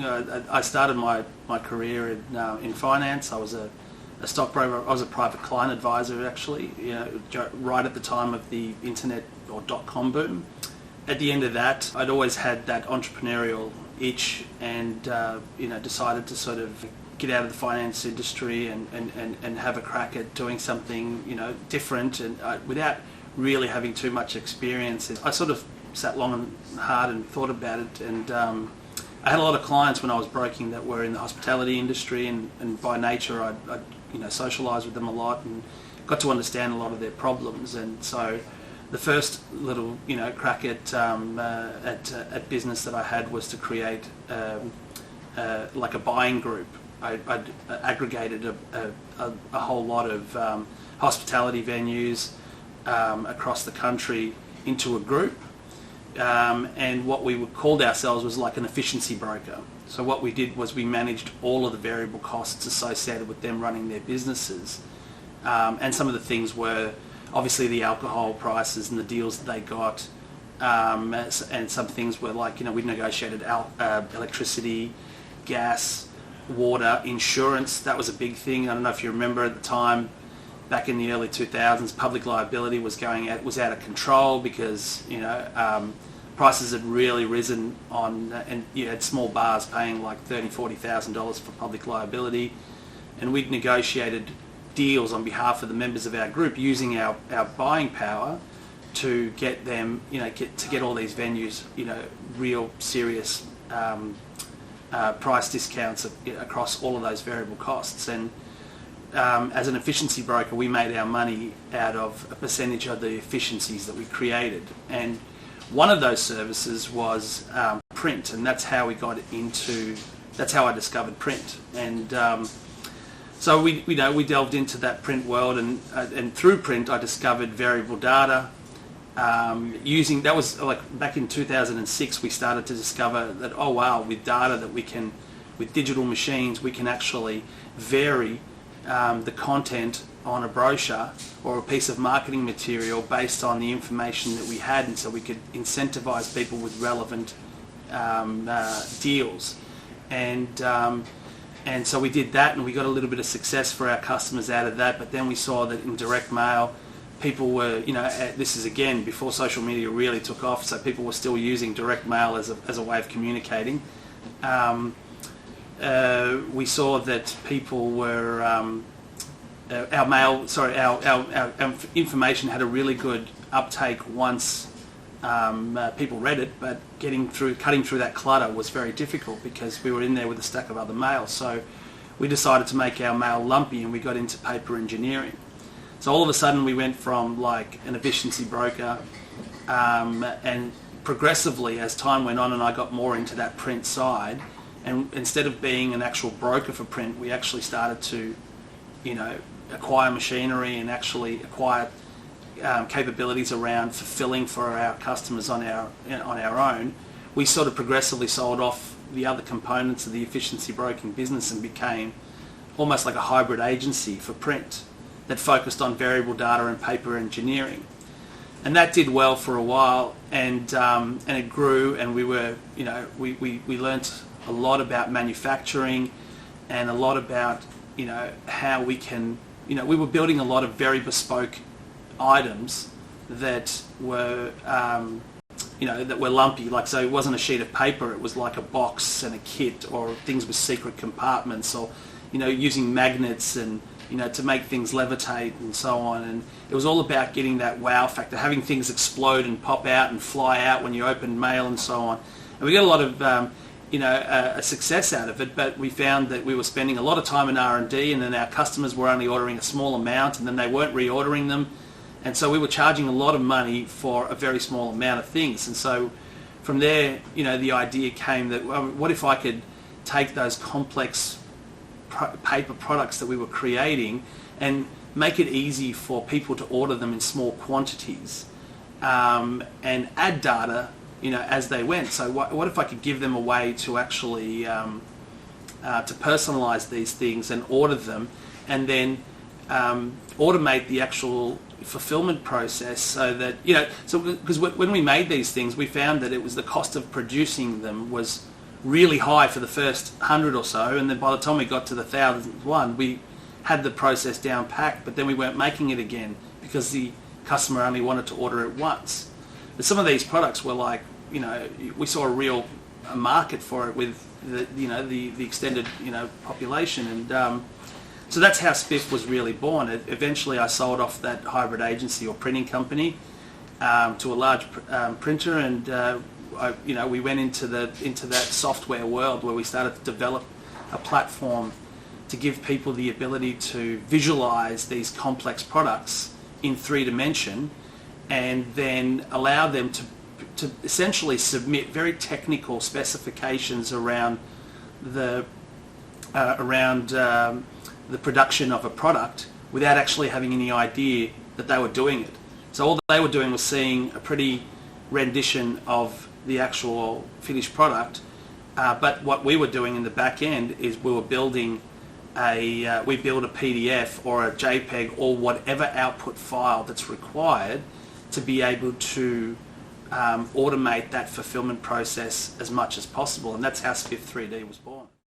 I started my career in finance. I was a stockbroker. I was a private client advisor, actually, right at the time of the internet or .com boom. At the end of that, I'd always had that entrepreneurial itch and decided to sort of get out of the finance industry and have a crack at doing something different, and without really having too much experience. I sort of sat long and hard and thought about it, and I had a lot of clients when I was broking that were in the hospitality industry, and by nature I'd socialised with them a lot and got to understand a lot of their problems. And so the first little crack at business that I had was to create like a buying group. I'd aggregated a whole lot of hospitality venues across the country into a group, and what we called ourselves was like an efficiency broker. So what we did was we managed all of the variable costs associated with them running their businesses, and some of the things were obviously the alcohol prices and the deals that they got, and some things were like we negotiated electricity, gas, water, insurance. That was a big thing. I don't know if you remember at the time, back in the early 2000s, public liability was out of control because prices had really risen and you had small bars paying like $30,000-$40,000 for public liability, and we'd negotiated deals on behalf of the members of our group using our buying power to get them to get all these venues real serious price discounts across all of those variable costs. And as an efficiency broker, we made our money out of a percentage of the efficiencies that we created, and one of those services was print, and that's how I discovered print. And so we delved into that print world, and through print I discovered variable data. That was like back in 2006, we started to discover that, oh wow, with data that with digital machines, we can actually vary the content on a brochure or a piece of marketing material based on the information that we had, and so we could incentivize people with relevant deals. And so we did that, and we got a little bit of success for our customers out of that. But then we saw that in direct mail, people were, this is again before social media really took off, so people were still using direct mail as a way of communicating. We saw that people were, our information had a really good uptake once people read it, but cutting through that clutter was very difficult because we were in there with a stack of other mail. So we decided to make our mail lumpy, and we got into paper engineering. So all of a sudden we went from like an efficiency broker, and progressively as time went on and I got more into that print side, and instead of being an actual broker for print, we actually started to acquire machinery and actually acquire capabilities around fulfilling for our customers on our own. We sort of progressively sold off the other components of the efficiency broking business and became almost like a hybrid agency for print that focused on variable data and paper engineering. And that did well for a while, and it grew, and we were we learnt a lot about manufacturing and a lot about how we can we were building a lot of very bespoke items that were that were lumpy. Like, so it wasn't a sheet of paper, it was like a box and a kit, or things with secret compartments, or using magnets and to make things levitate and so on. And it was all about getting that wow factor, having things explode and pop out and fly out when you open mail and so on. And we got a lot of a success out of it, but we found that we were spending a lot of time in R&D, and then our customers were only ordering a small amount, and then they weren't reordering them, and so we were charging a lot of money for a very small amount of things. And so from there, the idea came that, well, what if I could take those complex paper products that we were creating and make it easy for people to order them in small quantities, and add data as they went. So what if I could give them a way to actually to personalize these things and order them, and then automate the actual fulfillment process, so that because when we made these things, we found that it was the cost of producing them was really high for the first 100 or so, and then by the time we got to the 1000th one, we had the process down packed, but then we weren't making it again because the customer only wanted to order it once. But some of these products were like, you know, we saw a real market for it with the extended population, and so that's how Spiff was really born. Eventually, I sold off that hybrid agency or printing company to a large printer, and we went into that software world where we started to develop a platform to give people the ability to visualize these complex products in 3D, and then allow them to essentially submit very technical specifications around the production of a product without actually having any idea that they were doing it. So all they were doing was seeing a pretty rendition of the actual finished product, but what we were doing in the back end is we were building we build a PDF or a JPEG or whatever output file that's required to be able to automate that fulfillment process as much as possible, and that's how Spiff3D was born.